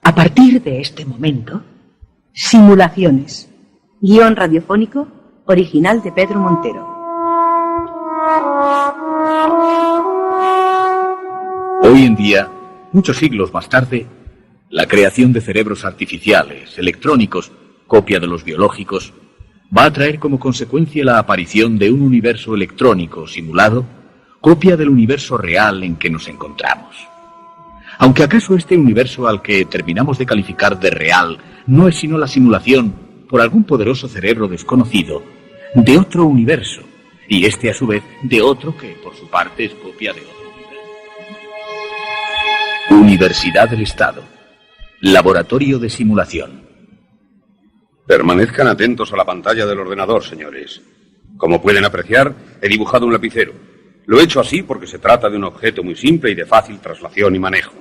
A partir de este momento... Simulaciones. Guión radiofónico original de Pedro Montero. Hoy en día, muchos siglos más tarde, la creación de cerebros artificiales, electrónicos, copia de los biológicos, va a traer como consecuencia la aparición de un universo electrónico simulado, copia del universo real en que nos encontramos. Aunque acaso este universo al que terminamos de calificar de real no es sino la simulación, por algún poderoso cerebro desconocido, de otro universo, y este a su vez de otro que por su parte es copia de otro universo. Universidad del Estado. Laboratorio de simulación. Permanezcan atentos a la pantalla del ordenador, señores. Como pueden apreciar, he dibujado un lapicero. Lo he hecho así porque se trata de un objeto muy simple y de fácil traslación y manejo.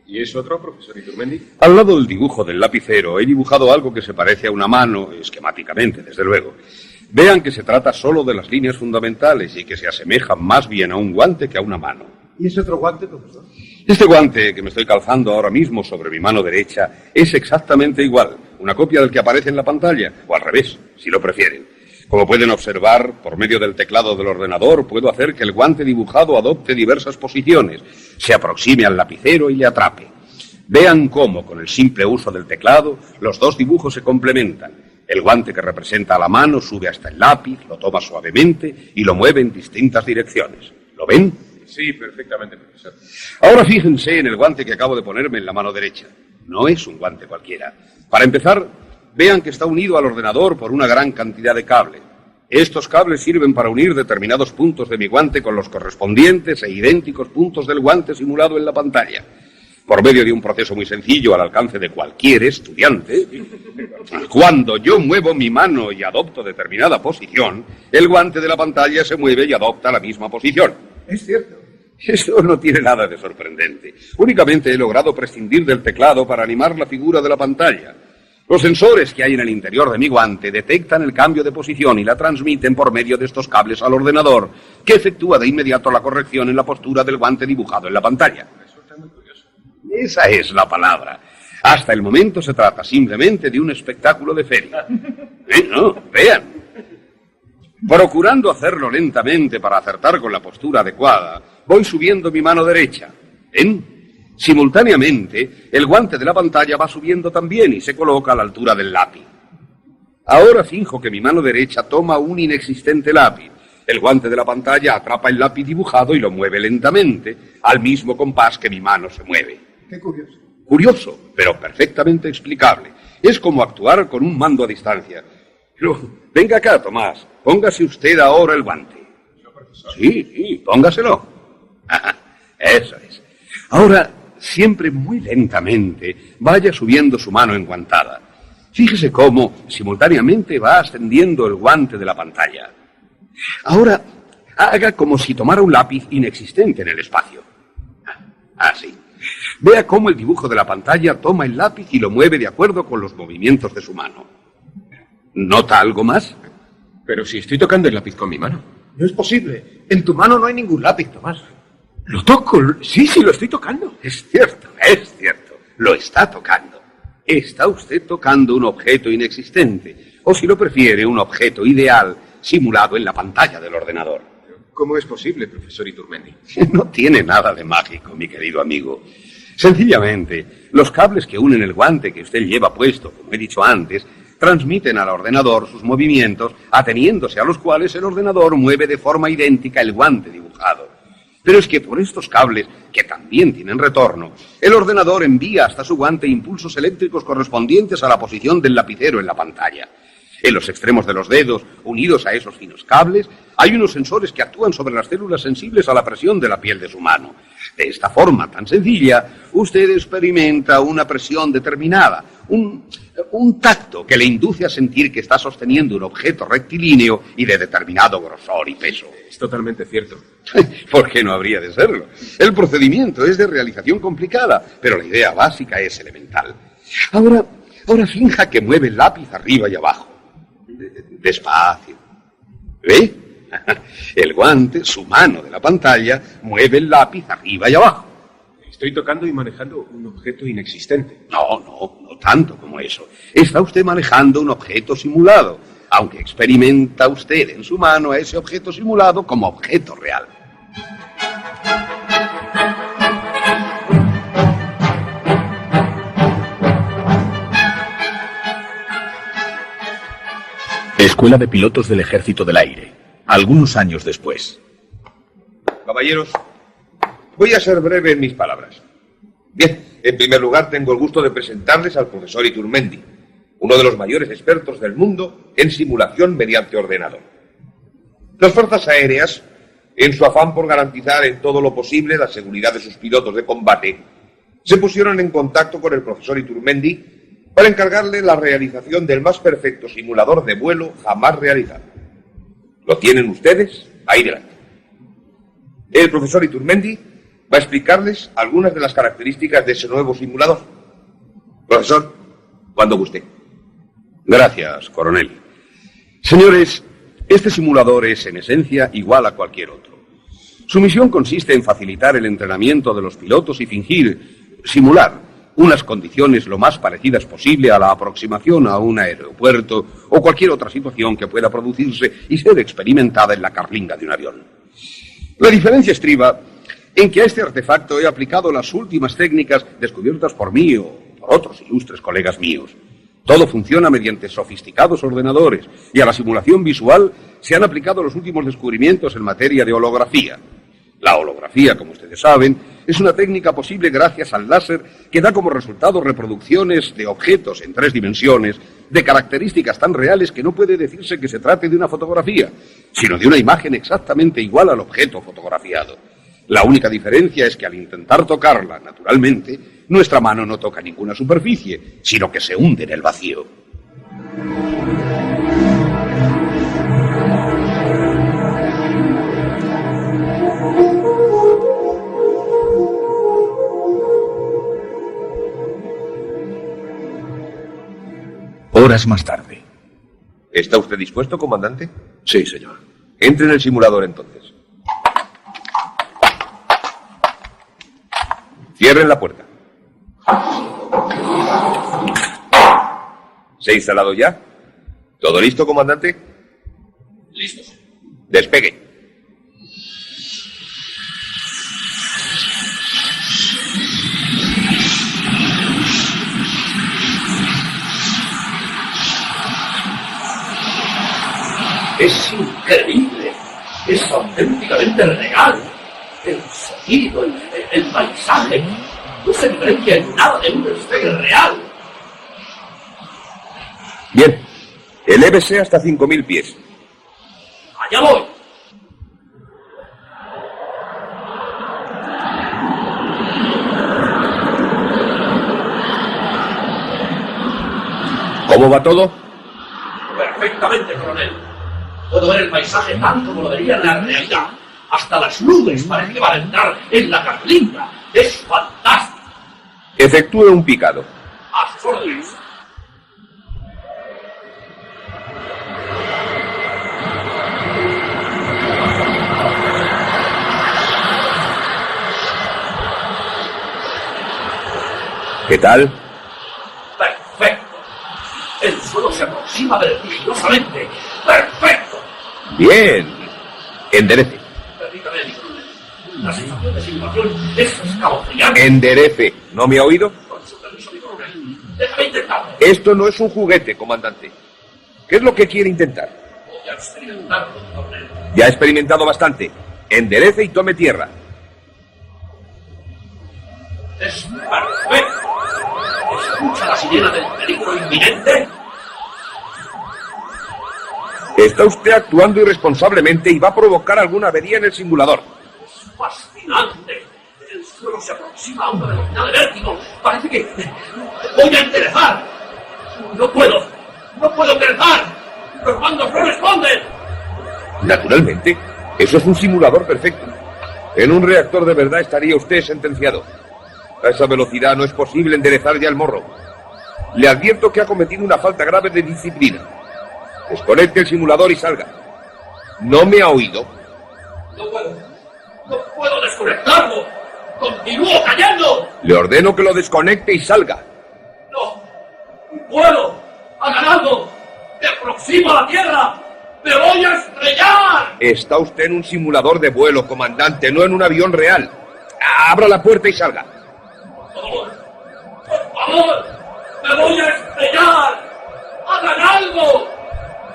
¿Y es otro, profesor Iturmendi? Al lado del dibujo del lapicero he dibujado algo que se parece a una mano, esquemáticamente, desde luego. Vean que se trata solo de las líneas fundamentales y que se asemeja más bien a un guante que a una mano. ¿Y ese otro guante, profesor? Este guante que me estoy calzando ahora mismo sobre mi mano derecha es exactamente igual, una copia del que aparece en la pantalla, o al revés, si lo prefieren. Como pueden observar, por medio del teclado del ordenador, puedo hacer que el guante dibujado adopte diversas posiciones, se aproxime al lapicero y le atrape. Vean cómo, con el simple uso del teclado, los dos dibujos se complementan. El guante que representa a la mano sube hasta el lápiz, lo toma suavemente y lo mueve en distintas direcciones. ¿Lo ven? Sí, perfectamente, profesor. Ahora fíjense en el guante que acabo de ponerme en la mano derecha. No es un guante cualquiera. Para empezar, vean que está unido al ordenador por una gran cantidad de cables. Estos cables sirven para unir determinados puntos de mi guante con los correspondientes e idénticos puntos del guante simulado en la pantalla. Por medio de un proceso muy sencillo al alcance de cualquier estudiante, cuando yo muevo mi mano y adopto determinada posición, el guante de la pantalla se mueve y adopta la misma posición. Es cierto. Esto no tiene nada de sorprendente. Únicamente he logrado prescindir del teclado para animar la figura de la pantalla. Los sensores que hay en el interior de mi guante detectan el cambio de posición y la transmiten por medio de estos cables al ordenador, que efectúa de inmediato la corrección en la postura del guante dibujado en la pantalla. Resulta muy curioso. Esa es la palabra. Hasta el momento se trata simplemente de un espectáculo de feria. No, vean. Procurando hacerlo lentamente para acertar con la postura adecuada, voy subiendo mi mano derecha. ¿Ven? Simultáneamente, el guante de la pantalla va subiendo también y se coloca a la altura del lápiz. Ahora finjo que mi mano derecha toma un inexistente lápiz. El guante de la pantalla atrapa el lápiz dibujado y lo mueve lentamente, al mismo compás que mi mano se mueve. Qué curioso. Curioso, pero perfectamente explicable. Es como actuar con un mando a distancia. Pero, venga acá, Tomás. Póngase usted ahora el guante. ¿Yo, profesor? Sí, póngaselo. Ajá, eso es. Ahora, siempre muy lentamente, vaya subiendo su mano enguantada. Fíjese cómo, simultáneamente, va ascendiendo el guante de la pantalla. Ahora, haga como si tomara un lápiz inexistente en el espacio. Así. Vea cómo el dibujo de la pantalla toma el lápiz y lo mueve de acuerdo con los movimientos de su mano. ¿Nota algo más? Pero si estoy tocando el lápiz con mi mano. No es posible. En tu mano no hay ningún lápiz, Tomás. Lo toco. Sí, lo estoy tocando. Es cierto. Lo está tocando. Está usted tocando un objeto inexistente, o si lo prefiere, un objeto ideal simulado en la pantalla del ordenador. ¿Cómo es posible, profesor Iturmendi? No tiene nada de mágico, mi querido amigo. Sencillamente, los cables que unen el guante que usted lleva puesto, como he dicho antes, transmiten al ordenador sus movimientos, ateniéndose a los cuales el ordenador mueve de forma idéntica el guante dibujado. Pero es que por estos cables, que también tienen retorno, el ordenador envía hasta su guante impulsos eléctricos correspondientes a la posición del lapicero en la pantalla. En los extremos de los dedos, unidos a esos finos cables, hay unos sensores que actúan sobre las células sensibles a la presión de la piel de su mano. De esta forma tan sencilla, usted experimenta una presión determinada, un tacto que le induce a sentir que está sosteniendo un objeto rectilíneo y de determinado grosor y peso. Es totalmente cierto. ¿Por qué no habría de serlo? El procedimiento es de realización complicada, pero la idea básica es elemental. Ahora finja que mueve el lápiz arriba y abajo. Despacio. ¿Ve? El guante, su mano de la pantalla, mueve el lápiz arriba y abajo. Estoy tocando y manejando un objeto inexistente. No tanto como eso. Está usted manejando un objeto simulado, aunque experimenta usted en su mano a ese objeto simulado como objeto real. Escuela de Pilotos del Ejército del Aire, algunos años después. Caballeros, voy a ser breve en mis palabras. Bien, en primer lugar tengo el gusto de presentarles al profesor Iturmendi, uno de los mayores expertos del mundo en simulación mediante ordenador. Las fuerzas aéreas, en su afán por garantizar en todo lo posible la seguridad de sus pilotos de combate, se pusieron en contacto con el profesor Iturmendi para encargarle la realización del más perfecto simulador de vuelo jamás realizado. ¿Lo tienen ustedes? Ahí delante. El profesor Iturmendi va a explicarles algunas de las características de ese nuevo simulador. Profesor, cuando guste. Gracias, coronel. Señores, este simulador es en esencia igual a cualquier otro. Su misión consiste en facilitar el entrenamiento de los pilotos y simular unas condiciones lo más parecidas posible a la aproximación a un aeropuerto o cualquier otra situación que pueda producirse y ser experimentada en la carlinga de un avión. La diferencia estriba en que a este artefacto he aplicado las últimas técnicas descubiertas por mí o por otros ilustres colegas míos. Todo funciona mediante sofisticados ordenadores y a la simulación visual se han aplicado los últimos descubrimientos en materia de holografía. La holografía, como ustedes saben, es una técnica posible gracias al láser que da como resultado reproducciones de objetos en 3 dimensiones de características tan reales que no puede decirse que se trate de una fotografía, sino de una imagen exactamente igual al objeto fotografiado. La única diferencia es que al intentar tocarla, naturalmente, nuestra mano no toca ninguna superficie, sino que se hunde en el vacío. Horas más tarde. ¿Está usted dispuesto, comandante? Sí, señor. Entre en el simulador, entonces. Cierren la puerta. ¿Se ha instalado ya? ¿Todo listo, comandante? Listo. Despegue. Es increíble, es auténticamente real. El sonido, el paisaje, no se diferencia en nada de un despegue real. Bien, elévese hasta 5.000 pies. Allá voy. ¿Cómo va todo? Perfectamente, coronel. Puedo ver el paisaje tal como lo vería en la realidad. Hasta las nubes parece que van a entrar en la carlinga. Es fantástico. Efectúe un picado. A sus órdenes. ¿Qué tal? Perfecto. El suelo se aproxima vertiginosamente. Perfecto. Bien. Enderece. Permítame, coronel. La sensación de simulación es escalofriante. Enderece. ¿No me ha oído? Con su permiso, mi coronel. Déjame intentarlo. Esto no es un juguete, comandante. ¿Qué es lo que quiere intentar? Voy a experimentarlo, coronel. Ya ha experimentado bastante. Enderece y tome tierra. Es perfecto. ¿Escucha la sirena del peligro inminente? Está usted actuando irresponsablemente y va a provocar alguna avería en el simulador. Es fascinante. El suelo se aproxima a una velocidad de vértigo. Parece que voy a enderezar. No puedo enderezar. Los mandos no responden. Naturalmente, eso es un simulador perfecto. En un reactor de verdad estaría usted sentenciado. A esa velocidad no es posible enderezar ya el morro. Le advierto que ha cometido una falta grave de disciplina. Desconecte el simulador y salga. ¿No me ha oído? No puedo desconectarlo. ¡Continúo cayendo! Le ordeno que lo desconecte y salga. ¡No! ¡Puedo! ¡Hagan algo! ¡Me aproximo a la Tierra! ¡Me voy a estrellar! Está usted en un simulador de vuelo, comandante, no en un avión real. Abra la puerta y salga. ¡Por favor! ¡Por favor! ¡Me voy a estrellar! ¡Hagan algo!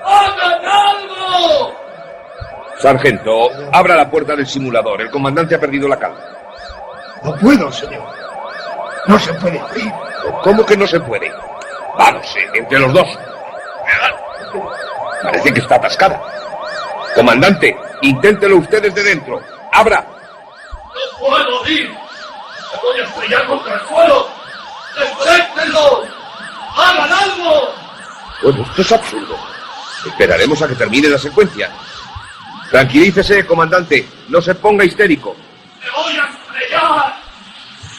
¡Hagan algo! Sargento, abra la puerta del simulador. El comandante ha perdido la calma. No puedo, señor. No se puede abrir. ¿Cómo que no se puede? Vamos, entre los dos. Parece que está atascada. Comandante, inténtelo usted desde dentro. ¡Abra! ¡No puedo ir! ¡Me voy a estrellar contra el suelo! ¡Desconéctenlo! ¡Hagan algo! Bueno, esto es absurdo. Esperaremos a que termine la secuencia. Tranquilícese, comandante. No se ponga histérico. ¡Me voy a estrellar!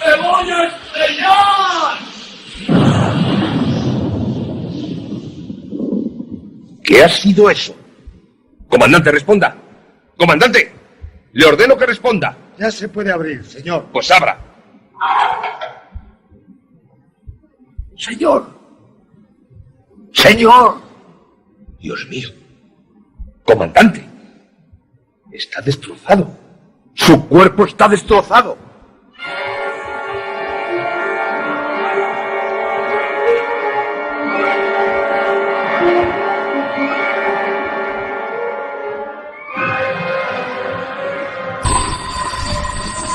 ¡Me voy a estrellar! ¿Qué ha sido eso? Comandante, responda. Comandante, le ordeno que responda. Ya se puede abrir, señor. Pues abra. Señor. Señor. Dios mío. Comandante, está destrozado. Su cuerpo está destrozado.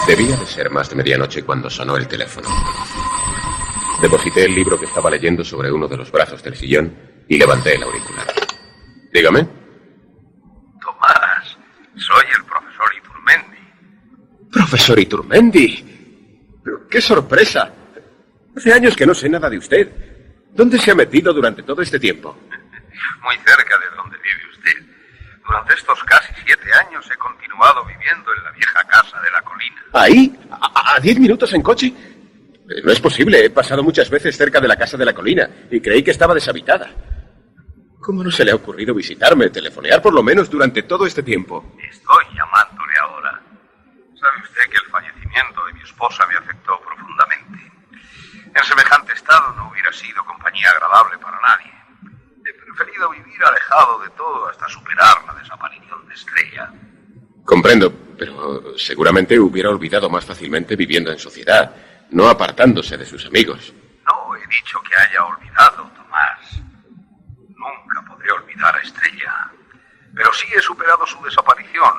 Debía de ser más de medianoche cuando sonó el teléfono. Deposité el libro que estaba leyendo sobre uno de los brazos del sillón y levanté el auricular. Dígame. Tomás, soy el profesor Iturmendi. Profesor Iturmendi. Pero qué sorpresa. Hace años que no sé nada de usted. ¿Dónde se ha metido durante todo este tiempo? Muy cerca de donde vive usted. Durante estos casi 7 años he continuado viviendo en la vieja casa de la colina. ¿Ahí? ¿A 10 minutos en coche? No es posible. He pasado muchas veces cerca de la casa de la colina y creí que estaba deshabitada. ¿Cómo no se le ha ocurrido visitarme, telefonear por lo menos durante todo este tiempo? Estoy llamándole ahora. ¿Sabe usted que el fallecimiento de mi esposa me afectó profundamente? En semejante estado no hubiera sido compañía agradable para nadie. He preferido vivir alejado de todo hasta superar la desaparición de Estrella. Comprendo, pero seguramente hubiera olvidado más fácilmente viviendo en sociedad, no apartándose de sus amigos. No he dicho que haya olvidado, Tomás. Nunca podré olvidar a Estrella. Pero sí he superado su desaparición.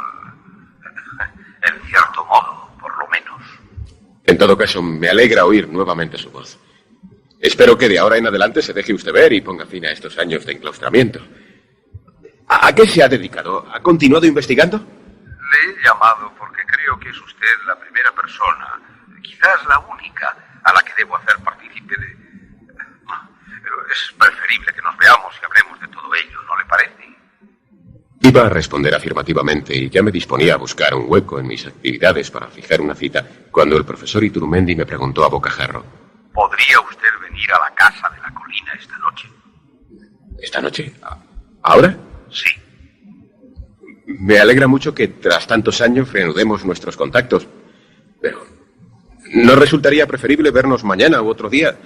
En cierto modo, por lo menos. En todo caso, me alegra oír nuevamente su voz. Espero que de ahora en adelante se deje usted ver y ponga fin a estos años de enclaustramiento. ¿A qué se ha dedicado? ¿Ha continuado investigando? Le he llamado porque creo que es usted la primera persona, quizás la única, a la que debo hacer partícipe de... Es preferible que nos veamos y hablemos de todo ello, ¿no le parece? Iba a responder afirmativamente y ya me disponía a buscar un hueco en mis actividades para fijar una cita cuando el profesor Iturmendi me preguntó a bocajarro. ¿Podría usted venir a la casa de la colina esta noche? ¿Esta noche? ¿Ahora? Sí. Me alegra mucho que tras tantos años reanudemos nuestros contactos, pero ¿no resultaría preferible vernos mañana u otro día?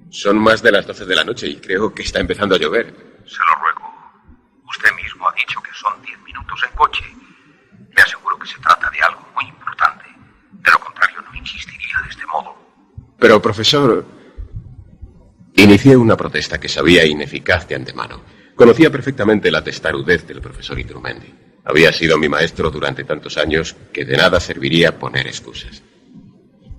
Son más de las 12 de la noche y creo que está empezando a llover. Se lo ruego. Usted mismo ha dicho que son 10 minutos en coche. Le aseguro que se trata de algo muy importante. De lo contrario, no insistiría de este modo. Pero, profesor, inicié una protesta que sabía ineficaz de antemano. Conocía perfectamente la testarudez del profesor Iturmendi. Había sido mi maestro durante tantos años que de nada serviría poner excusas.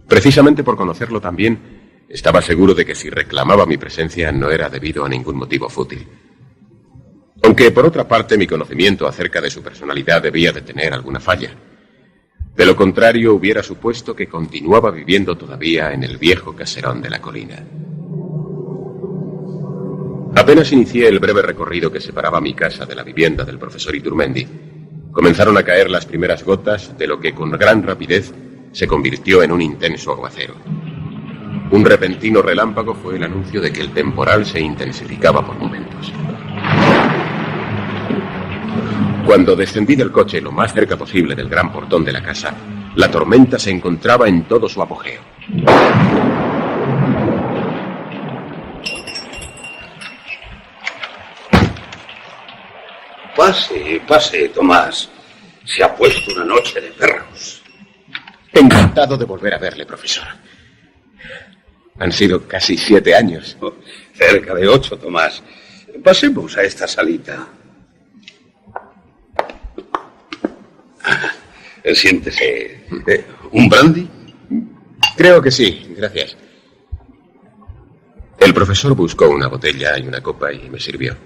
Precisamente por conocerlo también, estaba seguro de que si reclamaba mi presencia no era debido a ningún motivo fútil. Aunque, por otra parte, mi conocimiento acerca de su personalidad debía de tener alguna falla. De lo contrario, hubiera supuesto que continuaba viviendo todavía en el viejo caserón de la colina. Apenas inicié el breve recorrido que separaba mi casa de la vivienda del profesor Iturmendi, comenzaron a caer las primeras gotas de lo que con gran rapidez se convirtió en un intenso aguacero. Un repentino relámpago fue el anuncio de que el temporal se intensificaba por momentos. Cuando descendí del coche lo más cerca posible del gran portón de la casa, La tormenta se encontraba en todo su apogeo. Pase, pase, Tomás. Se ha puesto una noche de perros. Encantado de volver a verle, profesor. Han sido casi 7 años. Oh, cerca de 8, Tomás. Pasemos a esta salita. Siéntese. ¿Un brandy? Creo que sí, gracias. El profesor buscó una botella y una copa y me sirvió.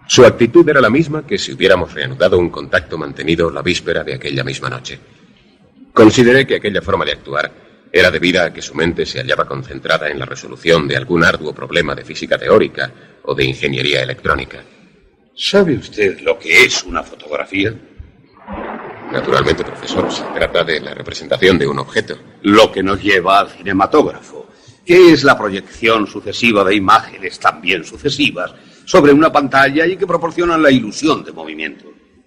Su actitud era la misma que si hubiéramos reanudado un contacto mantenido la víspera de aquella misma noche. Consideré que aquella forma de actuar era debida a que su mente se hallaba concentrada en la resolución de algún arduo problema de física teórica o de ingeniería electrónica. ¿Sabe usted lo que es una fotografía? Naturalmente, profesor, se trata de la representación de un objeto. Lo que nos lleva al cinematógrafo, que es la proyección sucesiva de imágenes también sucesivas sobre una pantalla y que proporcionan la ilusión de movimiento.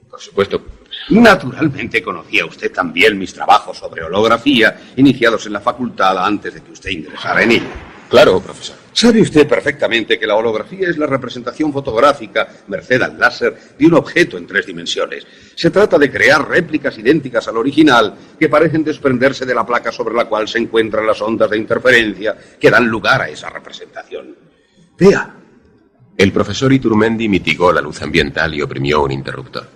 Por supuesto. Naturalmente conocía usted también mis trabajos sobre holografía, iniciados en la facultad antes de que usted ingresara en ella. Claro, profesor. Sabe usted perfectamente que la holografía es la representación fotográfica, merced al láser, de un objeto en 3 dimensiones. Se trata de crear réplicas idénticas al original que parecen desprenderse de la placa sobre la cual se encuentran las ondas de interferencia que dan lugar a esa representación. Vea. El profesor Iturmendi mitigó la luz ambiental y oprimió un interruptor.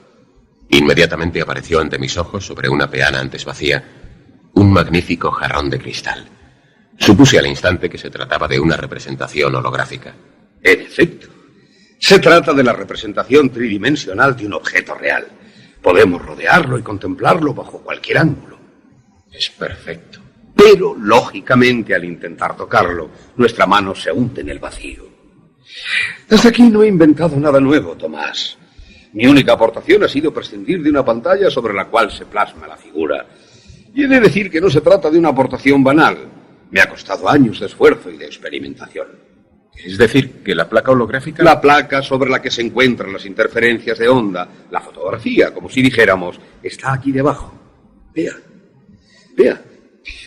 Inmediatamente apareció ante mis ojos, sobre una peana antes vacía, un magnífico jarrón de cristal. Supuse al instante que se trataba de una representación holográfica. En efecto, se trata de la representación tridimensional de un objeto real. Podemos rodearlo y contemplarlo bajo cualquier ángulo. Es perfecto. Pero, lógicamente, al intentar tocarlo, nuestra mano se hunde en el vacío. Hasta aquí no he inventado nada nuevo, Tomás. Mi única aportación ha sido prescindir de una pantalla sobre la cual se plasma la figura. Y he de decir que no se trata de una aportación banal. Me ha costado años de esfuerzo y de experimentación. Es decir, que la placa holográfica... La placa sobre la que se encuentran las interferencias de onda, la fotografía, como si dijéramos, está aquí debajo. Vea, vea.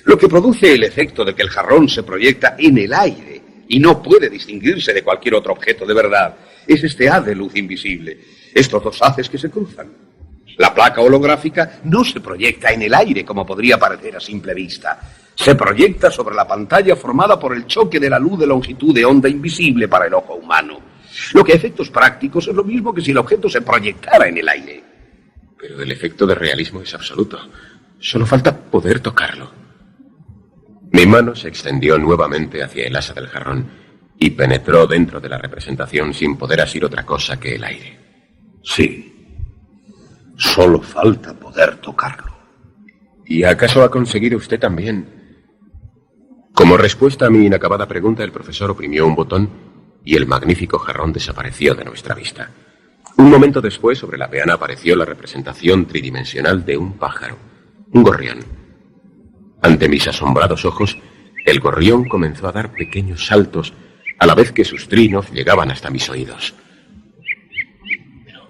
Lo que produce el efecto de que el jarrón se proyecta en el aire y no puede distinguirse de cualquier otro objeto de verdad es este haz de luz invisible. Estos 2 haces que se cruzan. La placa holográfica no se proyecta en el aire como podría parecer a simple vista. Se proyecta sobre la pantalla formada por el choque de la luz de longitud de onda invisible para el ojo humano. Lo que a efectos prácticos es lo mismo que si el objeto se proyectara en el aire. Pero el efecto de realismo es absoluto. Solo falta poder tocarlo. Mi mano se extendió nuevamente hacia el asa del jarrón y penetró dentro de la representación sin poder asir otra cosa que el aire. Sí. Solo falta poder tocarlo. ¿Y acaso ha conseguido usted también? Como respuesta a mi inacabada pregunta, el profesor oprimió un botón y el magnífico jarrón desapareció de nuestra vista. Un momento después, sobre la peana apareció la representación tridimensional de un pájaro, un gorrión. Ante mis asombrados ojos, el gorrión comenzó a dar pequeños saltos, a la vez que sus trinos llegaban hasta mis oídos. Pero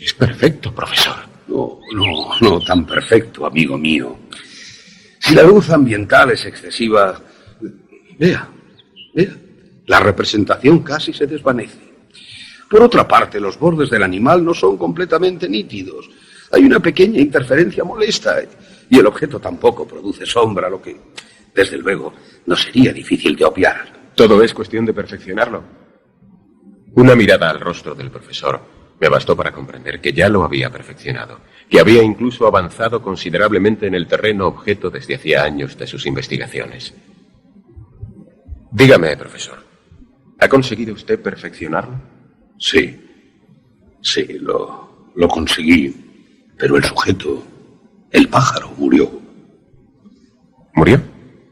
es perfecto, profesor. No tan perfecto, amigo mío. Si la luz ambiental es excesiva, vea, la representación casi se desvanece. Por otra parte, los bordes del animal no son completamente nítidos. Hay una pequeña interferencia molesta y el objeto tampoco produce sombra, lo que, desde luego, no sería difícil de obviar. Todo es cuestión de perfeccionarlo. Una mirada al rostro del profesor me bastó para comprender que ya lo había perfeccionado, que había incluso avanzado considerablemente en el terreno objeto desde hacía años de sus investigaciones. Dígame, profesor, ¿ha conseguido usted perfeccionarlo? Sí, lo conseguí, pero el sujeto, el pájaro, murió. ¿Murió?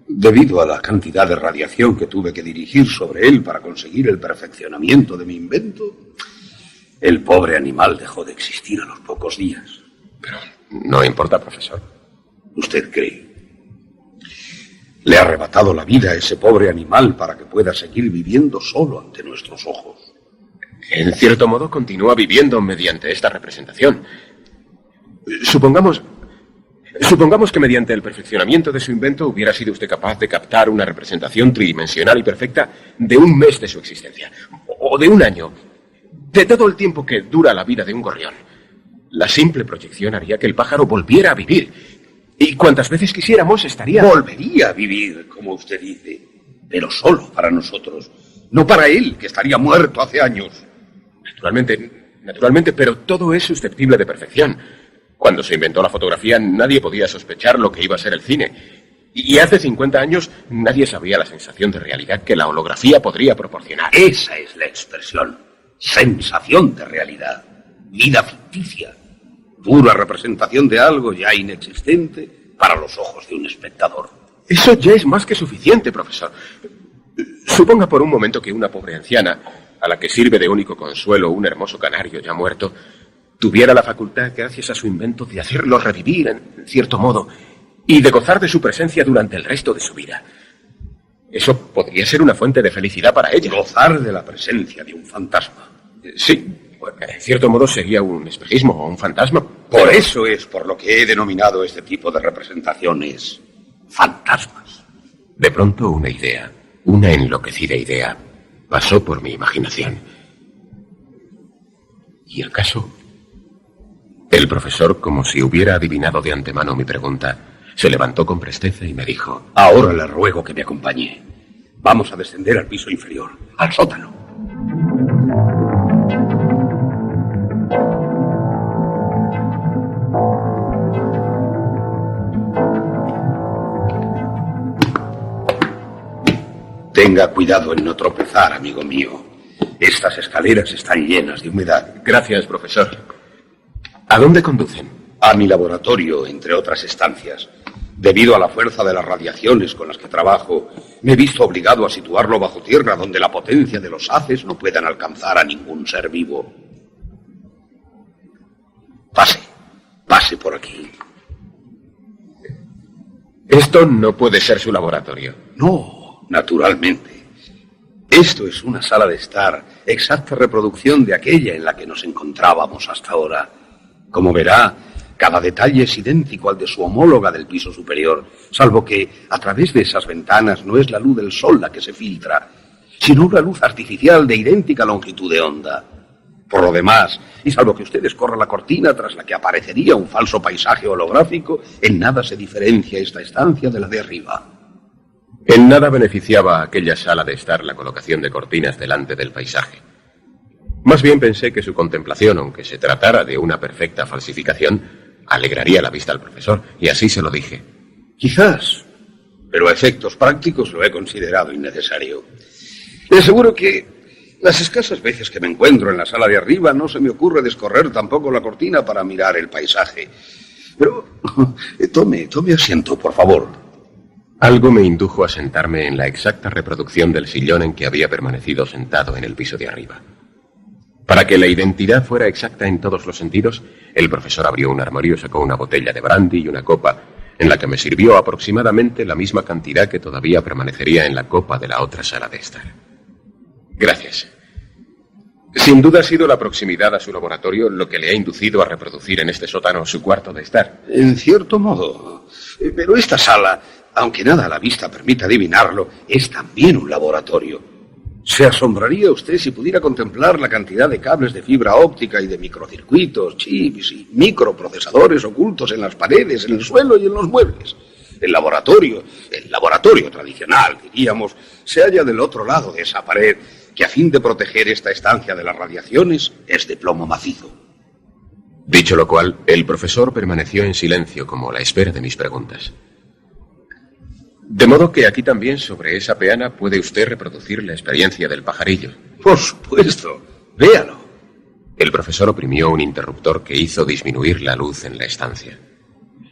Debido a la cantidad de radiación que tuve que dirigir sobre él para conseguir el perfeccionamiento de mi invento, el pobre animal dejó de existir a los pocos días. Pero no importa, profesor. ¿Usted cree? Le ha arrebatado la vida a ese pobre animal para que pueda seguir viviendo solo ante nuestros ojos. En cierto modo, continúa viviendo mediante esta representación. Supongamos Supongamos que mediante el perfeccionamiento de su invento hubiera sido usted capaz de captar una representación tridimensional y perfecta de un mes de su existencia, o de un año, de todo el tiempo que dura la vida de un gorrión. La simple proyección haría que el pájaro volviera a vivir, y cuantas veces quisiéramos estaría... Volvería a vivir, como usted dice, pero solo para nosotros, no para él, que estaría muerto hace años. Naturalmente, pero todo es susceptible de perfección. Cuando se inventó la fotografía, nadie podía sospechar lo que iba a ser el cine. Y hace 50 años, nadie sabía la sensación de realidad que la holografía podría proporcionar. Esa es la expresión. Sensación de realidad. Vida ficticia. Pura representación de algo ya inexistente para los ojos de un espectador. Eso ya es más que suficiente, profesor. Suponga por un momento que una pobre anciana, a la que sirve de único consuelo un hermoso canario ya muerto, tuviera la facultad, gracias a su invento, de hacerlo revivir en cierto modo y de gozar de su presencia durante el resto de su vida. Eso podría ser una fuente de felicidad para ella. Gozar de la presencia de un fantasma. Sí, en cierto modo sería un espejismo o un fantasma. Por eso es por lo que he denominado este tipo de representaciones fantasmas. De pronto una idea, una enloquecida idea, pasó por mi imaginación. ¿Y acaso? El profesor, como si hubiera adivinado de antemano mi pregunta, se levantó con presteza y me dijo: ahora le ruego que me acompañe. Vamos a descender al piso inferior, al sótano. Tenga cuidado en no tropezar, amigo mío. Estas escaleras están llenas de humedad. Gracias, profesor. ¿A dónde conducen? A mi laboratorio, entre otras estancias. Debido a la fuerza de las radiaciones con las que trabajo, me he visto obligado a situarlo bajo tierra, donde la potencia de los haces no puedan alcanzar a ningún ser vivo. Pase por aquí. Esto no puede ser su laboratorio. No, naturalmente. Esto es una sala de estar, exacta reproducción de aquella en la que nos encontrábamos hasta ahora. Como verá, cada detalle es idéntico al de su homóloga del piso superior, salvo que a través de esas ventanas no es la luz del sol la que se filtra, sino una luz artificial de idéntica longitud de onda. Por lo demás, y salvo que usted escorra la cortina tras la que aparecería un falso paisaje holográfico, en nada se diferencia esta estancia de la de arriba. En nada beneficiaba a aquella sala de estar la colocación de cortinas delante del paisaje. Más bien pensé que su contemplación, aunque se tratara de una perfecta falsificación, alegraría la vista al profesor, y así se lo dije. Quizás, pero a efectos prácticos lo he considerado innecesario. Le aseguro que las escasas veces que me encuentro en la sala de arriba no se me ocurre descorrer tampoco la cortina para mirar el paisaje. Pero tome asiento, por favor. Algo me indujo a sentarme en la exacta reproducción del sillón en que había permanecido sentado en el piso de arriba. Para que la identidad fuera exacta en todos los sentidos, el profesor abrió un armario, sacó una botella de brandy y una copa, en la que me sirvió aproximadamente la misma cantidad que todavía permanecería en la copa de la otra sala de estar. Gracias. Sin duda ha sido la proximidad a su laboratorio lo que le ha inducido a reproducir en este sótano su cuarto de estar. En cierto modo. Pero esta sala, aunque nada a la vista permita adivinarlo, es también un laboratorio. Se asombraría usted si pudiera contemplar la cantidad de cables de fibra óptica y de microcircuitos, chips y microprocesadores ocultos en las paredes, en el suelo y en los muebles. El laboratorio tradicional, diríamos, se halla del otro lado de esa pared, que a fin de proteger esta estancia de las radiaciones es de plomo macizo. Dicho lo cual, el profesor permaneció en silencio como a la espera de mis preguntas. De modo que aquí también, sobre esa peana, puede usted reproducir la experiencia del pajarillo. Por supuesto. Véalo. El profesor oprimió un interruptor que hizo disminuir la luz en la estancia.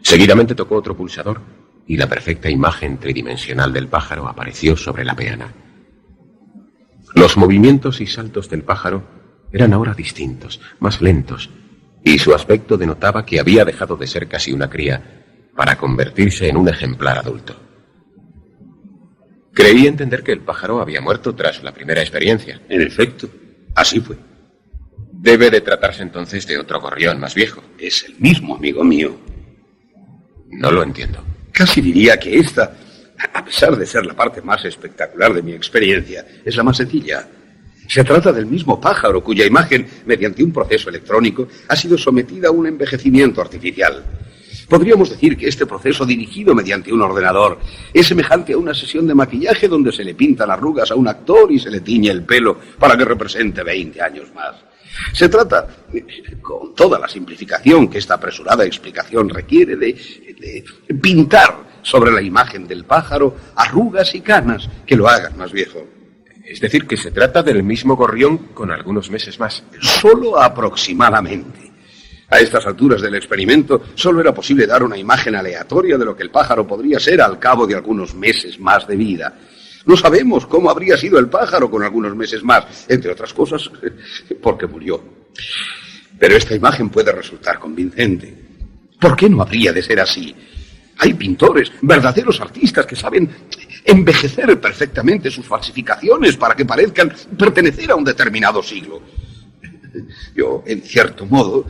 Seguidamente tocó otro pulsador y la perfecta imagen tridimensional del pájaro apareció sobre la peana. Los movimientos y saltos del pájaro eran ahora distintos, más lentos, y su aspecto denotaba que había dejado de ser casi una cría para convertirse en un ejemplar adulto. Creí entender que el pájaro había muerto tras la primera experiencia. En efecto, así fue. Debe de tratarse entonces de otro gorrión más viejo. Es el mismo, amigo mío. No lo entiendo. Casi diría que esta, a pesar de ser la parte más espectacular de mi experiencia, es la más sencilla. Se trata del mismo pájaro cuya imagen, mediante un proceso electrónico, ha sido sometida a un envejecimiento artificial. Podríamos decir que este proceso, dirigido mediante un ordenador, es semejante a una sesión de maquillaje donde se le pintan arrugas a un actor y se le tiñe el pelo para que represente 20 años más. Se trata, con toda la simplificación que esta apresurada explicación requiere, de pintar sobre la imagen del pájaro arrugas y canas que lo hagan más viejo. Es decir, que se trata del mismo gorrión con algunos meses más. Solo aproximadamente. A estas alturas del experimento, solo era posible dar una imagen aleatoria de lo que el pájaro podría ser al cabo de algunos meses más de vida. No sabemos cómo habría sido el pájaro con algunos meses más, entre otras cosas, porque murió. Pero esta imagen puede resultar convincente. ¿Por qué no habría de ser así? Hay pintores, verdaderos artistas que saben envejecer perfectamente sus falsificaciones para que parezcan pertenecer a un determinado siglo. Yo, en cierto modo,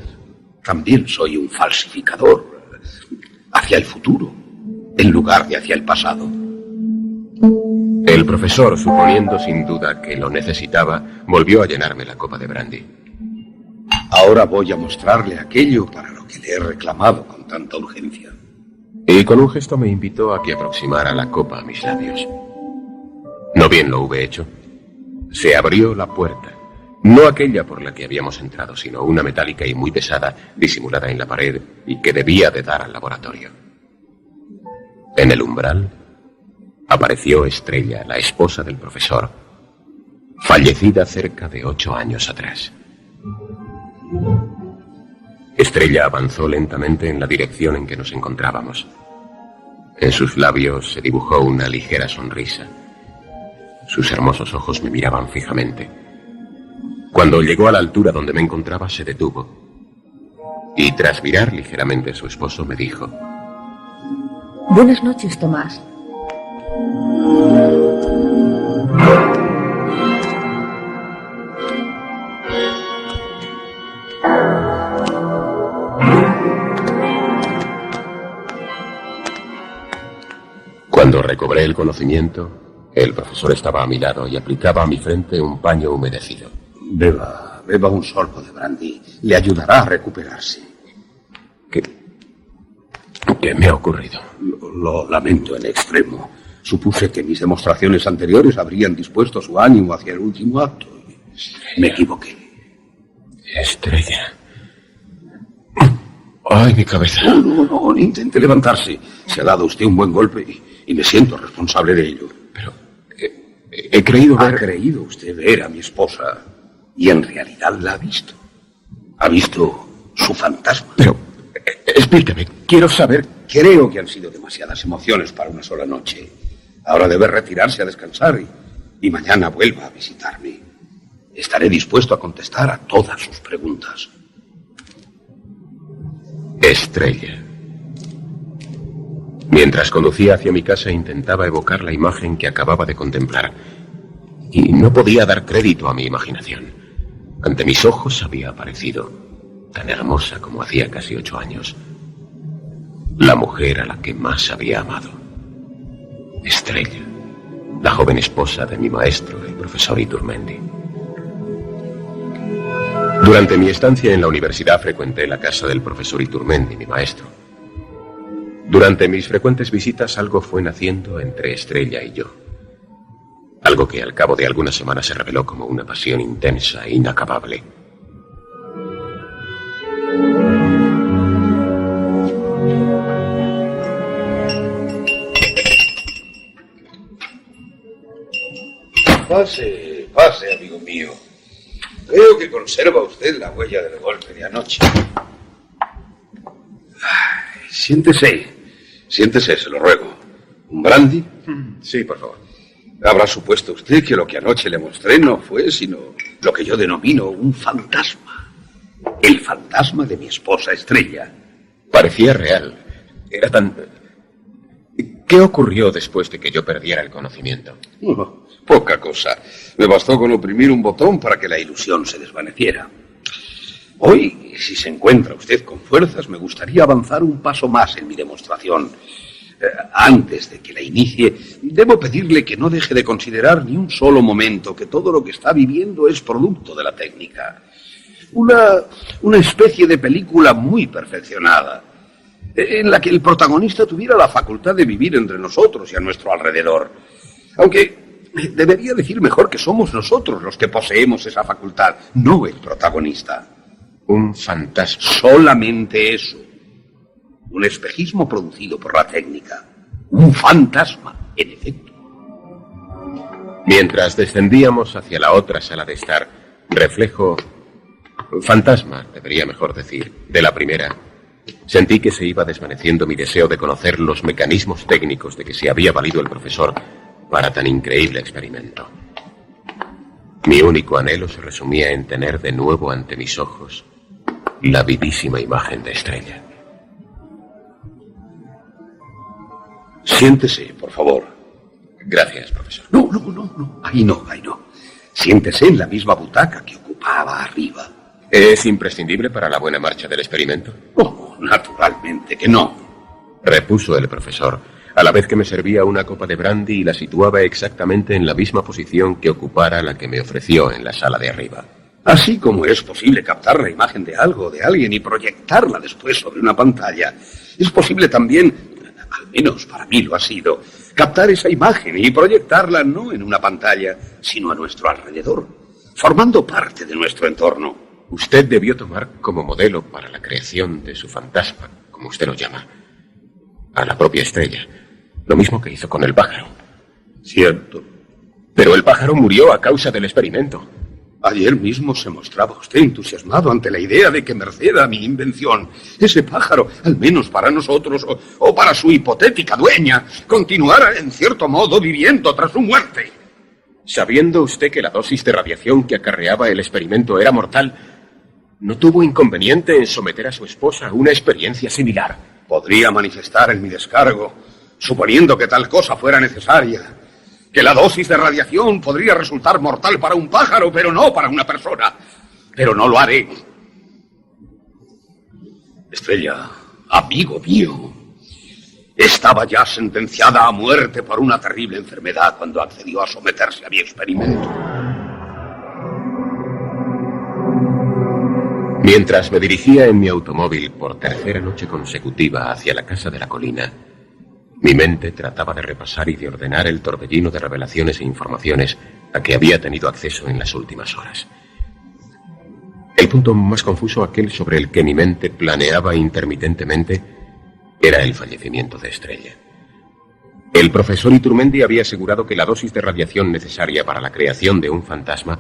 también soy un falsificador hacia el futuro, en lugar de hacia el pasado. El profesor, suponiendo sin duda que lo necesitaba, volvió a llenarme la copa de brandy. Ahora voy a mostrarle aquello para lo que le he reclamado con tanta urgencia. Y con un gesto me invitó a que aproximara la copa a mis labios. No bien lo hube hecho, se abrió la puerta. No aquella por la que habíamos entrado, sino una metálica y muy pesada, disimulada en la pared y que debía de dar al laboratorio. En el umbral apareció Estrella, la esposa del profesor, fallecida cerca de 8 años atrás. Estrella avanzó lentamente en la dirección en que nos encontrábamos. En sus labios se dibujó una ligera sonrisa. Sus hermosos ojos me miraban fijamente. Cuando llegó a la altura donde me encontraba, se detuvo. Y tras mirar ligeramente a su esposo, me dijo: Buenas noches, Tomás. Cuando recobré el conocimiento, el profesor estaba a mi lado y aplicaba a mi frente un paño humedecido. Beba un sorbo de brandy. Le ayudará a recuperarse. ¿Qué me ha ocurrido? Lo lamento en extremo. Supuse que mis demostraciones anteriores habrían dispuesto su ánimo hacia el último acto. Me equivoqué. Estrella. ¡Ay, mi cabeza! No, intente levantarse. Se ha dado usted un buen golpe y me siento responsable de ello. Pero he creído ver... Ha creído usted ver a mi esposa y en realidad la ha visto. Ha visto su fantasma. Pero, explícame, quiero saber... Creo que han sido demasiadas emociones para una sola noche. Ahora debe retirarse a descansar y mañana vuelva a visitarme. Estaré dispuesto a contestar a todas sus preguntas. Estrella. Mientras conducía hacia mi casa intentaba evocar la imagen que acababa de contemplar. Y no podía dar crédito a mi imaginación. Ante mis ojos había aparecido, tan hermosa como hacía casi 8 años, la mujer a la que más había amado. Estrella, la joven esposa de mi maestro, el profesor Iturmendi. Durante mi estancia en la universidad frecuenté la casa del profesor Iturmendi, mi maestro. Durante mis frecuentes visitas algo fue naciendo entre Estrella y yo. Algo que al cabo de algunas semanas se reveló como una pasión intensa e inacabable. Pase, amigo mío. Veo que conserva usted la huella del golpe de anoche. Siéntese, se lo ruego. ¿Un brandy? Sí, por favor. Habrá supuesto usted que lo que anoche le mostré no fue sino lo que yo denomino un fantasma. El fantasma de mi esposa Estrella. Parecía real. Era tan... ¿Qué ocurrió después de que yo perdiera el conocimiento? Poca cosa. Me bastó con oprimir un botón para que la ilusión se desvaneciera. Hoy, si se encuentra usted con fuerzas, me gustaría avanzar un paso más en mi demostración. Antes de que la inicie, debo pedirle que no deje de considerar ni un solo momento que todo lo que está viviendo es producto de la técnica. Una especie de película muy perfeccionada, en la que el protagonista tuviera la facultad de vivir entre nosotros y a nuestro alrededor. Aunque debería decir mejor que somos nosotros los que poseemos esa facultad, no el protagonista. Un fantasma. Solamente eso. Un espejismo producido por la técnica. Un fantasma, en efecto. Mientras descendíamos hacia la otra sala de estar, reflejo, fantasma, debería mejor decir, de la primera, sentí que se iba desvaneciendo mi deseo de conocer los mecanismos técnicos de que se había valido el profesor para tan increíble experimento. Mi único anhelo se resumía en tener de nuevo ante mis ojos la vivísima imagen de Estrella. Siéntese, por favor. Gracias, profesor. No. Ahí no. Siéntese en la misma butaca que ocupaba arriba. ¿Es imprescindible para la buena marcha del experimento? Oh, naturalmente que no. Repuso el profesor, a la vez que me servía una copa de brandy y la situaba exactamente en la misma posición que ocupara la que me ofreció en la sala de arriba. Así como es posible captar la imagen de algo, de alguien, y proyectarla después sobre una pantalla, es posible también, al menos para mí lo ha sido, captar esa imagen y proyectarla no en una pantalla, sino a nuestro alrededor, formando parte de nuestro entorno. Usted debió tomar como modelo para la creación de su fantasma, como usted lo llama, a la propia Estrella, lo mismo que hizo con el pájaro. Cierto. Pero el pájaro murió a causa del experimento. Ayer mismo se mostraba usted entusiasmado ante la idea de que, merced a mi invención, ese pájaro, al menos para nosotros o para su hipotética dueña, continuara en cierto modo viviendo tras su muerte. Sabiendo usted que la dosis de radiación que acarreaba el experimento era mortal, ¿no tuvo inconveniente en someter a su esposa a una experiencia similar? Podría manifestar en mi descargo, suponiendo que tal cosa fuera necesaria, que la dosis de radiación podría resultar mortal para un pájaro, pero no para una persona. Pero no lo haré. Estrella, amigo mío, estaba ya sentenciada a muerte por una terrible enfermedad cuando accedió a someterse a mi experimento. Mientras me dirigía en mi automóvil por tercera noche consecutiva hacia la casa de la colina, mi mente trataba de repasar y de ordenar el torbellino de revelaciones e informaciones a que había tenido acceso en las últimas horas. El punto más confuso, aquel sobre el que mi mente planeaba intermitentemente, era el fallecimiento de Estrella. El profesor Iturmendi había asegurado que la dosis de radiación necesaria para la creación de un fantasma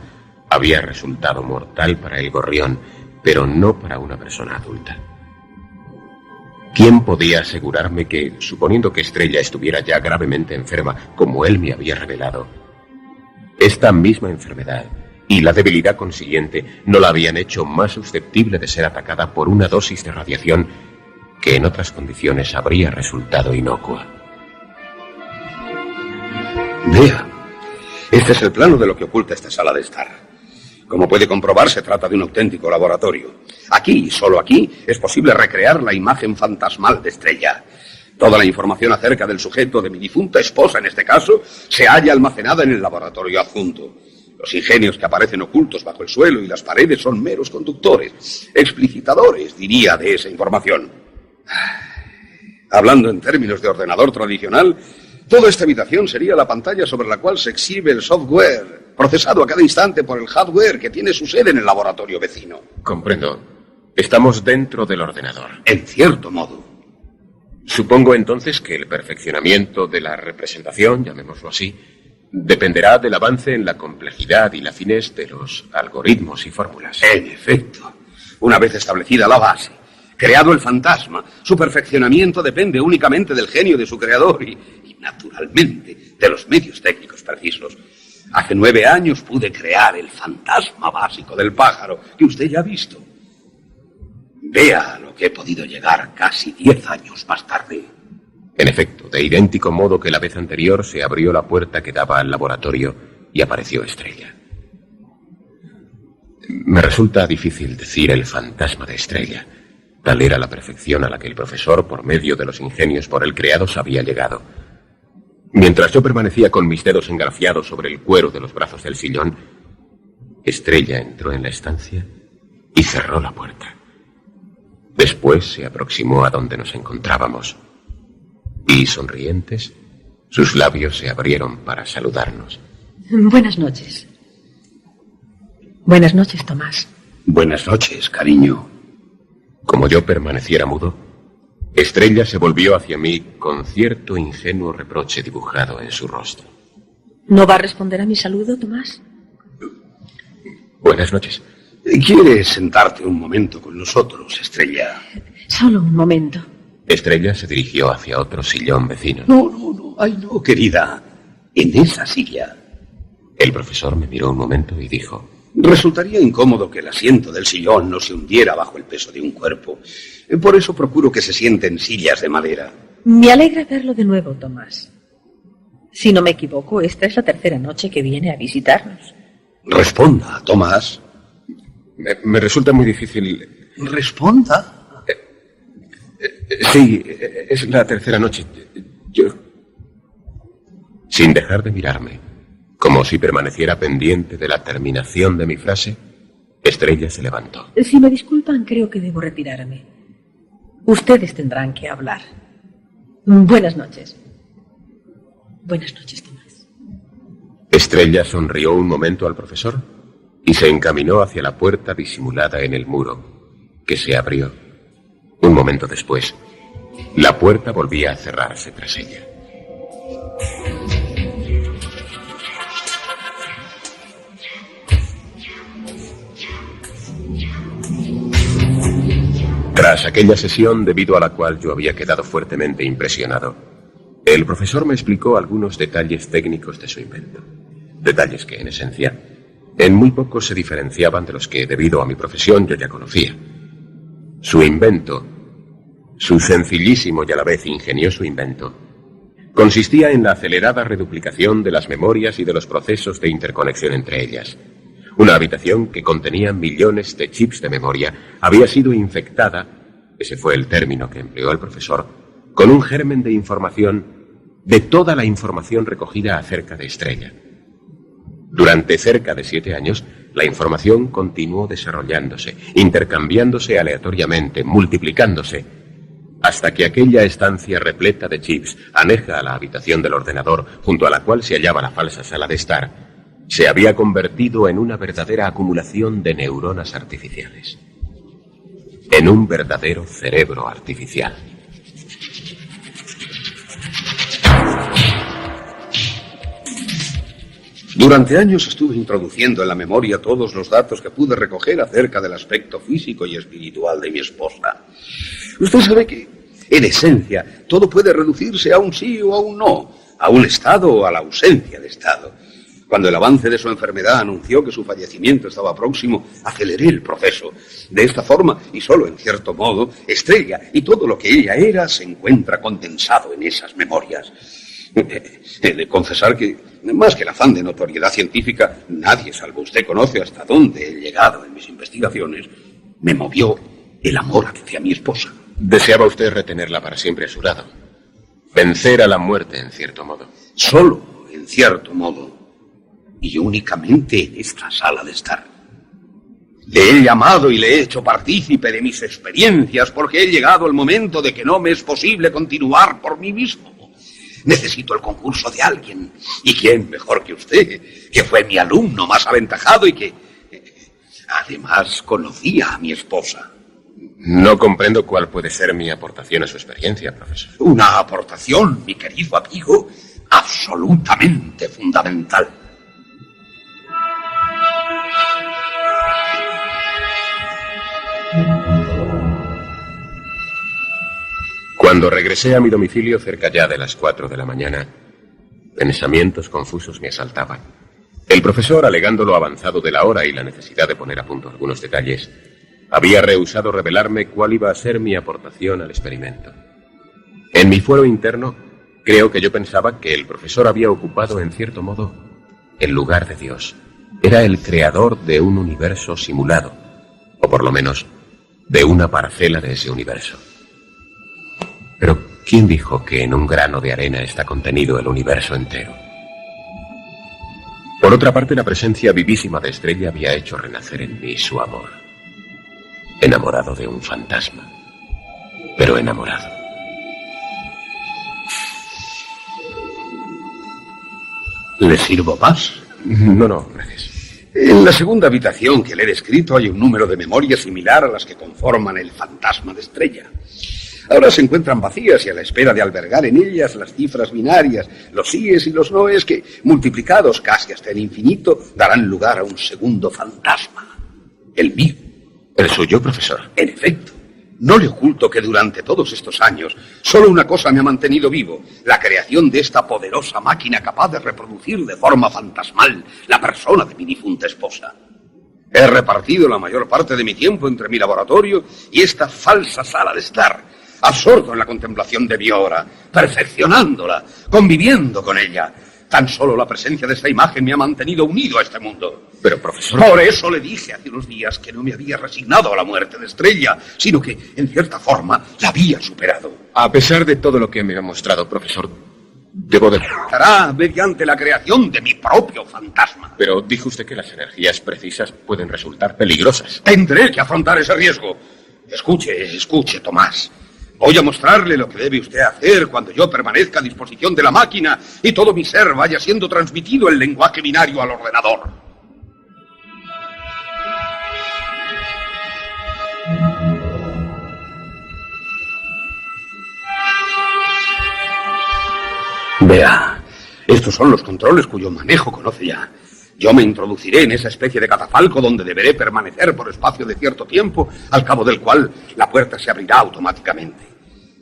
había resultado mortal para el gorrión, pero no para una persona adulta. ¿Quién podía asegurarme que, suponiendo que Estrella estuviera ya gravemente enferma, como él me había revelado, esta misma enfermedad y la debilidad consiguiente no la habían hecho más susceptible de ser atacada por una dosis de radiación que en otras condiciones habría resultado inocua? Vea, este es el plano de lo que oculta esta sala de estar. Como puede comprobar, se trata de un auténtico laboratorio. Aquí, solo aquí, es posible recrear la imagen fantasmal de Estrella. Toda la información acerca del sujeto de mi difunta esposa, en este caso, se halla almacenada en el laboratorio adjunto. Los ingenios que aparecen ocultos bajo el suelo y las paredes son meros conductores, explicitadores, diría, de esa información. Hablando en términos de ordenador tradicional, toda esta habitación sería la pantalla sobre la cual se exhibe el software, procesado a cada instante por el hardware que tiene su sede en el laboratorio vecino. Comprendo. Estamos dentro del ordenador. En cierto modo. Supongo entonces que el perfeccionamiento de la representación, llamémoslo así, dependerá del avance en la complejidad y la finez de los algoritmos y fórmulas. En efecto. Una vez establecida la base, creado el fantasma, su perfeccionamiento depende únicamente del genio de su creador y naturalmente, de los medios técnicos precisos. Hace 9 años pude crear el fantasma básico del pájaro que usted ya ha visto. Vea a lo que he podido llegar casi 10 años más tarde. En efecto, de idéntico modo que la vez anterior, se abrió la puerta que daba al laboratorio y apareció Estrella. Me resulta difícil decir el fantasma de Estrella. Tal era la perfección a la que el profesor, por medio de los ingenios por él creados, había llegado. Mientras yo permanecía con mis dedos engrafiados sobre el cuero de los brazos del sillón, Estrella entró en la estancia y cerró la puerta. Después se aproximó a donde nos encontrábamos y, sonrientes, sus labios se abrieron para saludarnos. Buenas noches. Buenas noches, Tomás. Buenas noches, cariño. Como yo permaneciera mudo, Estrella se volvió hacia mí con cierto ingenuo reproche dibujado en su rostro. ¿No va a responder a mi saludo, Tomás? Buenas noches. ¿Quieres sentarte un momento con nosotros, Estrella? Solo un momento. Estrella se dirigió hacia otro sillón vecino. No. Ay, no, querida. En esa silla. El profesor me miró un momento y dijo: Resultaría incómodo que el asiento del sillón no se hundiera bajo el peso de un cuerpo. Por eso procuro que se siente en sillas de madera. Me alegra verlo de nuevo, Tomás. Si no me equivoco, esta es la tercera noche que viene a visitarnos. Responda, Tomás. Me resulta muy difícil. Responda. Sí, es la tercera noche. Yo... Sin dejar de mirarme, como si permaneciera pendiente de la terminación de mi frase, Estrella se levantó. Si me disculpan, creo que debo retirarme. Ustedes tendrán que hablar. Buenas noches. Buenas noches, Tomás. Estrella sonrió un momento al profesor y se encaminó hacia la puerta disimulada en el muro, que se abrió. Un momento después, la puerta volvía a cerrarse tras ella. Tras aquella sesión, debido a la cual yo había quedado fuertemente impresionado, el profesor me explicó algunos detalles técnicos de su invento. Detalles que, en esencia, en muy poco se diferenciaban de los que, debido a mi profesión, yo ya conocía. Su invento, su sencillísimo y a la vez ingenioso invento, consistía en la acelerada reduplicación de las memorias y de los procesos de interconexión entre ellas. Una habitación que contenía millones de chips de memoria había sido infectada, ese fue el término que empleó el profesor, con un germen de información de toda la información recogida acerca de Estrella. Durante cerca de 7 años, la información continuó desarrollándose, intercambiándose aleatoriamente, multiplicándose, hasta que aquella estancia repleta de chips, aneja a la habitación del ordenador, junto a la cual se hallaba la falsa sala de estar, se había convertido en una verdadera acumulación de neuronas artificiales. En un verdadero cerebro artificial. Durante años estuve introduciendo en la memoria todos los datos que pude recoger acerca del aspecto físico y espiritual de mi esposa. Usted sabe que, en esencia, todo puede reducirse a un sí o a un no, a un estado o a la ausencia de estado. Cuando el avance de su enfermedad anunció que su fallecimiento estaba próximo, aceleré el proceso. De esta forma, y solo en cierto modo, Estrella y todo lo que ella era se encuentra condensado en esas memorias. He de confesar que, más que el afán de notoriedad científica, nadie, salvo usted, conoce hasta dónde he llegado en mis investigaciones. Me movió el amor hacia mi esposa. Deseaba usted retenerla para siempre a su lado. Vencer a la muerte, en cierto modo. Solo en cierto modo. Y únicamente en esta sala de estar. Le he llamado y le he hecho partícipe de mis experiencias porque he llegado el momento de que no me es posible continuar por mí mismo. Necesito el concurso de alguien. ¿Y quién mejor que usted? Que fue mi alumno más aventajado y que, además, conocía a mi esposa. No comprendo cuál puede ser mi aportación a su experiencia, profesor. Una aportación, mi querido amigo, absolutamente fundamental. Cuando regresé a mi domicilio cerca ya de las 4 de la mañana, pensamientos confusos me asaltaban. El profesor, alegando lo avanzado de la hora y la necesidad de poner a punto algunos detalles, había rehusado revelarme cuál iba a ser mi aportación al experimento. En mi fuero interno, creo que yo pensaba que el profesor había ocupado, en cierto modo, el lugar de Dios, Era el creador de un universo simulado, o por lo menos de una parcela de ese universo. Pero ¿quién dijo que en un grano de arena está contenido el universo entero? Por otra parte, la presencia vivísima de Estrella había hecho renacer en mí su amor. Enamorado de un fantasma, pero enamorado. ¿Le sirvo más? No, gracias. En la segunda habitación que le he descrito hay un número de memoria similar a las que conforman el fantasma de Estrella. Ahora se encuentran vacías y a la espera de albergar en ellas las cifras binarias, los síes y los noes que, multiplicados casi hasta el infinito, darán lugar a un segundo fantasma. El mío. ¿El suyo, profesor? En efecto. No le oculto que durante todos estos años solo una cosa me ha mantenido vivo: la creación de esta poderosa máquina capaz de reproducir de forma fantasmal la persona de mi difunta esposa. He repartido la mayor parte de mi tiempo entre mi laboratorio y esta falsa sala de estar, absorto en la contemplación de mi obra, perfeccionándola, conviviendo con ella. Tan solo la presencia de esta imagen me ha mantenido unido a este mundo. Pero, profesor... Por eso le dije hace unos días que no me había resignado a la muerte de Estrella, sino que, en cierta forma, la había superado. A pesar de todo lo que me ha mostrado, profesor, debo de... Estará mediante la creación de mi propio fantasma. Pero dijo usted que las energías precisas pueden resultar peligrosas. Tendré que afrontar ese riesgo. Escuche, Tomás. Voy a mostrarle lo que debe usted hacer cuando yo permanezca a disposición de la máquina y todo mi ser vaya siendo transmitido en lenguaje binario al ordenador. Vea, estos son los controles cuyo manejo conoce ya. Yo me introduciré en esa especie de catafalco donde deberé permanecer por espacio de cierto tiempo, al cabo del cual la puerta se abrirá automáticamente.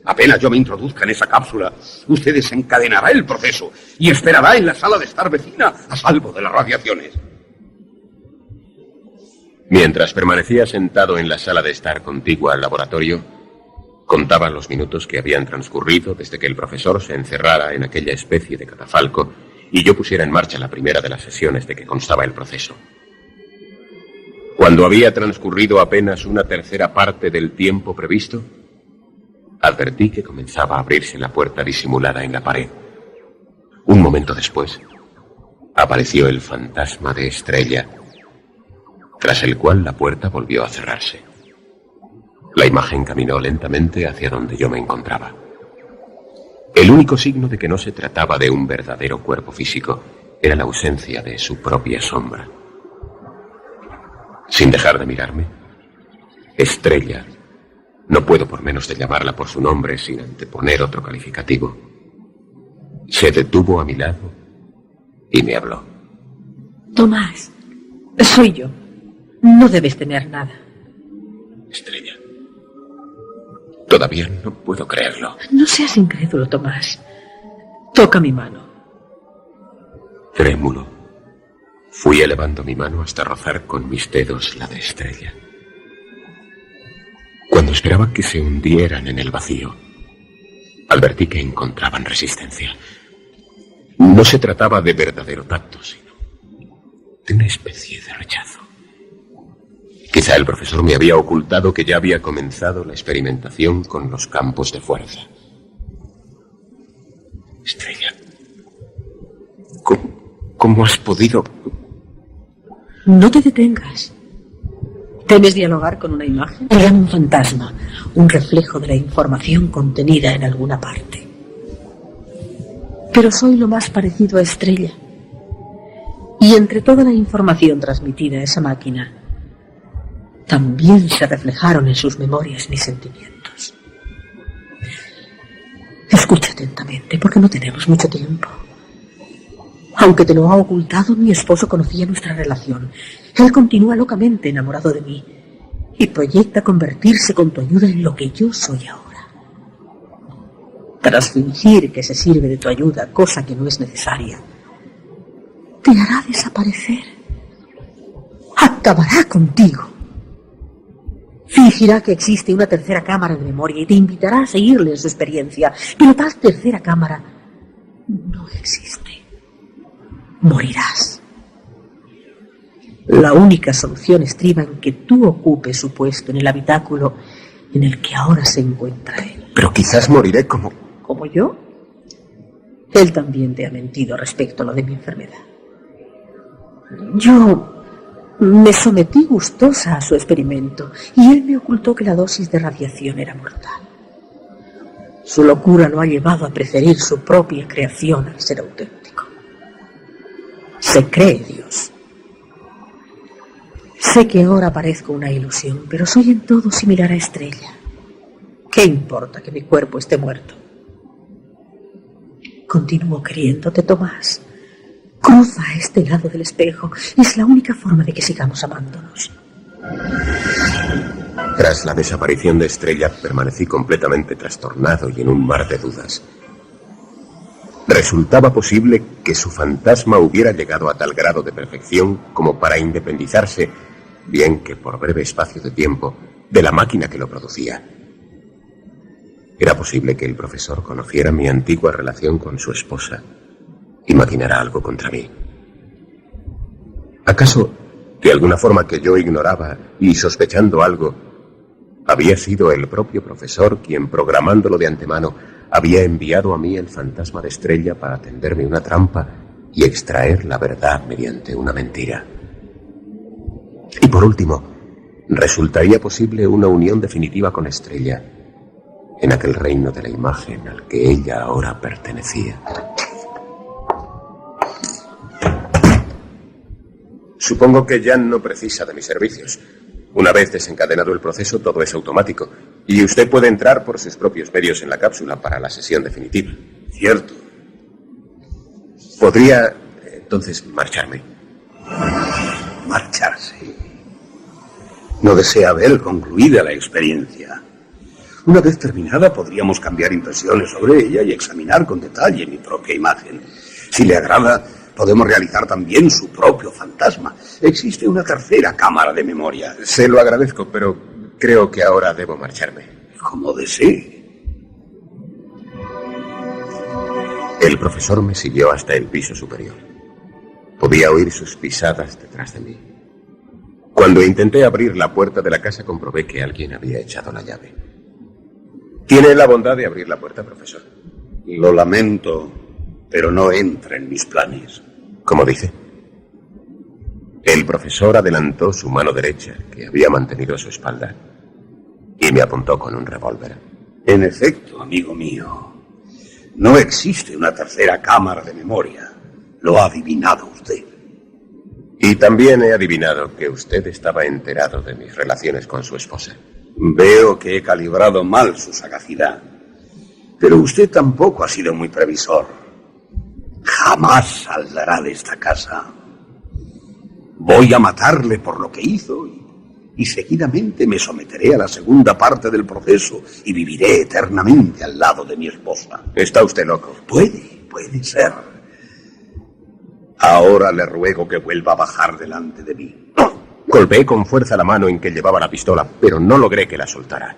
Apenas yo me introduzca en esa cápsula, usted desencadenará el proceso y esperará en la sala de estar vecina a salvo de las radiaciones. Mientras permanecía sentado en la sala de estar contigua al laboratorio, contaba los minutos que habían transcurrido desde que el profesor se encerrara en aquella especie de catafalco y yo pusiera en marcha la primera de las sesiones de que constaba el proceso. Cuando había transcurrido apenas una tercera parte del tiempo previsto, advertí que comenzaba a abrirse la puerta disimulada en la pared. Un momento después, apareció el fantasma de Estrella, tras el cual la puerta volvió a cerrarse. La imagen caminó lentamente hacia donde yo me encontraba. El único signo de que no se trataba de un verdadero cuerpo físico era la ausencia de su propia sombra. Sin dejar de mirarme, Estrella, no puedo por menos de llamarla por su nombre sin anteponer otro calificativo, se detuvo a mi lado y me habló. Tomás, soy yo. No debes temer nada. Estrella, todavía no puedo creerlo. No seas incrédulo, Tomás. Toca mi mano. Trémulo, fui elevando mi mano hasta rozar con mis dedos la de Estrella. Cuando esperaba que se hundieran en el vacío, advertí que encontraban resistencia. No se trataba de verdadero tacto, sino de una especie de rechazo. Quizá el profesor me había ocultado que ya había comenzado la experimentación con los campos de fuerza. Estrella, ¿cómo has podido...? No te detengas. ¿Temes dialogar con una imagen? Era un fantasma, un reflejo de la información contenida en alguna parte. Pero soy lo más parecido a Estrella. Y entre toda la información transmitida a esa máquina, también se reflejaron en sus memorias mis sentimientos. Escucha atentamente, porque no tenemos mucho tiempo. Aunque te lo ha ocultado, mi esposo conocía nuestra relación. Él continúa locamente enamorado de mí y proyecta convertirse con tu ayuda en lo que yo soy ahora. Tras fingir que se sirve de tu ayuda, cosa que no es necesaria, te hará desaparecer. Acabará contigo. Fingirá que existe una tercera cámara de memoria y te invitará a seguirle en su experiencia. Pero tal tercera cámara no existe. Morirás. La única solución estriba en que tú ocupes su puesto en el habitáculo en el que ahora se encuentra él. Pero quizás moriré como... ¿Como yo? Él también te ha mentido respecto a lo de mi enfermedad. Yo me sometí gustosa a su experimento y él me ocultó que la dosis de radiación era mortal. Su locura lo ha llevado a preferir su propia creación al ser auténtico. Se cree Dios. Sé que ahora parezco una ilusión, pero soy en todo similar a Estrella. ¿Qué importa que mi cuerpo esté muerto? Continúo queriéndote, Tomás. Cruza a este lado del espejo. Es la única forma de que sigamos amándonos. Tras la desaparición de Estrella, permanecí completamente trastornado y en un mar de dudas. Resultaba posible que su fantasma hubiera llegado a tal grado de perfección como para independizarse, bien que por breve espacio de tiempo, de la máquina que lo producía. Era posible que el profesor conociera mi antigua relación con su esposa y maquinara algo contra mí. ¿Acaso, de alguna forma que yo ignoraba y sospechando algo, había sido el propio profesor quien, programándolo de antemano, había enviado a mí el fantasma de Estrella para tenderme una trampa y extraer la verdad mediante una mentira? Y por último, ¿resultaría posible una unión definitiva con Estrella en aquel reino de la imagen al que ella ahora pertenecía? Supongo que Jan no precisa de mis servicios. Una vez desencadenado el proceso, todo es automático, y usted puede entrar por sus propios medios en la cápsula para la sesión definitiva. Cierto. ¿Podría, entonces, marcharme? Marcharse. No desea ver concluida la experiencia. Una vez terminada, podríamos cambiar impresiones sobre ella y examinar con detalle mi propia imagen. Si le agrada, podemos realizar también su propio fantasma. Existe una tercera cámara de memoria. Se lo agradezco, pero creo que ahora debo marcharme. Como desee. El profesor me siguió hasta el piso superior. Podía oír sus pisadas detrás de mí. Cuando intenté abrir la puerta de la casa, comprobé que alguien había echado la llave. ¿Tiene la bondad de abrir la puerta, profesor? Lo lamento, pero no entra en mis planes. ¿Cómo dice? El profesor adelantó su mano derecha, que había mantenido a su espalda, y me apuntó con un revólver. En efecto, amigo mío, no existe una tercera cámara de memoria. Lo ha adivinado usted. Y también he adivinado que usted estaba enterado de mis relaciones con su esposa. Veo que he calibrado mal su sagacidad. Pero usted tampoco ha sido muy previsor. Jamás saldrá de esta casa. Voy a matarle por lo que hizo y seguidamente me someteré a la segunda parte del proceso y viviré eternamente al lado de mi esposa. ¿Está usted loco? Puede ser. Ahora le ruego que vuelva a bajar delante de mí. Golpeé con fuerza la mano en que llevaba la pistola, pero no logré que la soltara.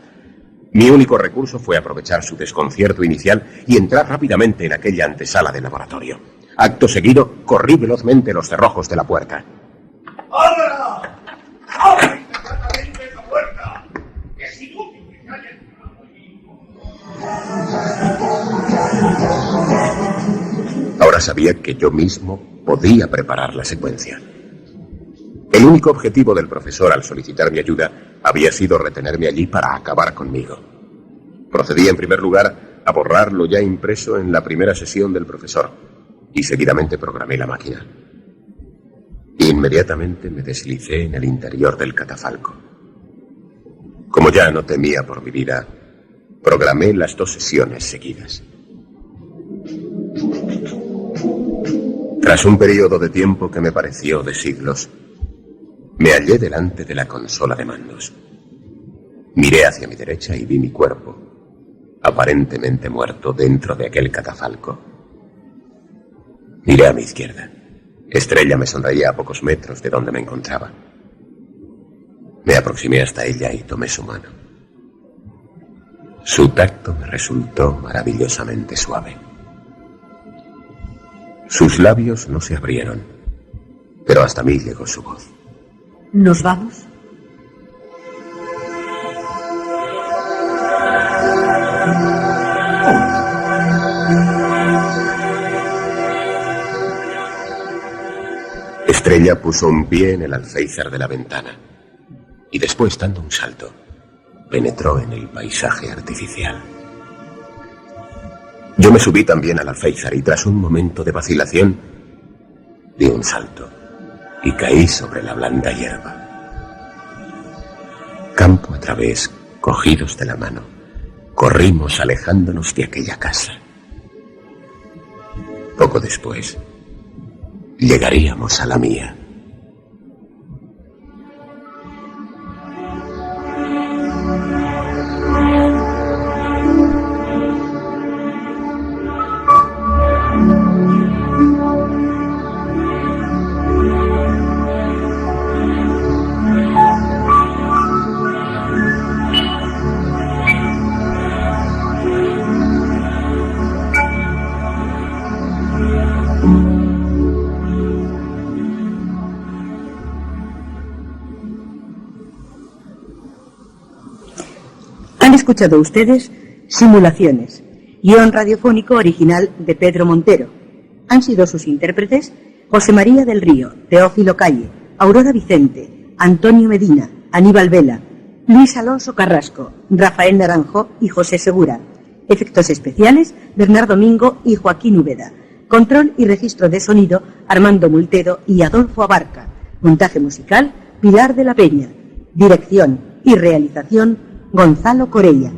Mi único recurso fue aprovechar su desconcierto inicial y entrar rápidamente en aquella antesala del laboratorio. Acto seguido, corrí velozmente los cerrojos de la puerta. ¡Ábrela! ¡Abre inmediatamente esa puerta! ¡Es inútil que se haya entrado allí! Ahora sabía que yo mismo podía preparar la secuencia. El único objetivo del profesor al solicitar mi ayuda había sido retenerme allí para acabar conmigo. Procedí en primer lugar a borrar lo ya impreso en la primera sesión del profesor y seguidamente programé la máquina. Inmediatamente me deslicé en el interior del catafalco. Como ya no temía por mi vida, programé las 2 sesiones seguidas. Tras un periodo de tiempo que me pareció de siglos, me hallé delante de la consola de mandos. Miré hacia mi derecha y vi mi cuerpo, aparentemente muerto dentro de aquel catafalco. Miré a mi izquierda. Estrella me sonreía a pocos metros de donde me encontraba. Me aproximé hasta ella y tomé su mano. Su tacto me resultó maravillosamente suave. Sus labios no se abrieron, pero hasta mí llegó su voz. ¿Nos vamos? Estrella puso un pie en el alféizar de la ventana y después, dando un salto, penetró en el paisaje artificial. Yo me subí también al alféizar y tras un momento de vacilación di un salto y caí sobre la blanda hierba. Campo a través, cogidos de la mano, corrimos alejándonos de aquella casa. Poco después, llegaríamos a la mía. Han escuchado ustedes Simulaciones, guión radiofónico original de Pedro Montero. Han sido sus intérpretes José María del Río, Teófilo Calle, Aurora Vicente, Antonio Medina, Aníbal Vela, Luis Alonso Carrasco, Rafael Naranjo y José Segura. Efectos especiales, Bernardo Mingo y Joaquín Úbeda. Control y registro de sonido, Armando Multedo y Adolfo Abarca. Montaje musical, Pilar de la Peña. Dirección y realización, Gonzalo Corella.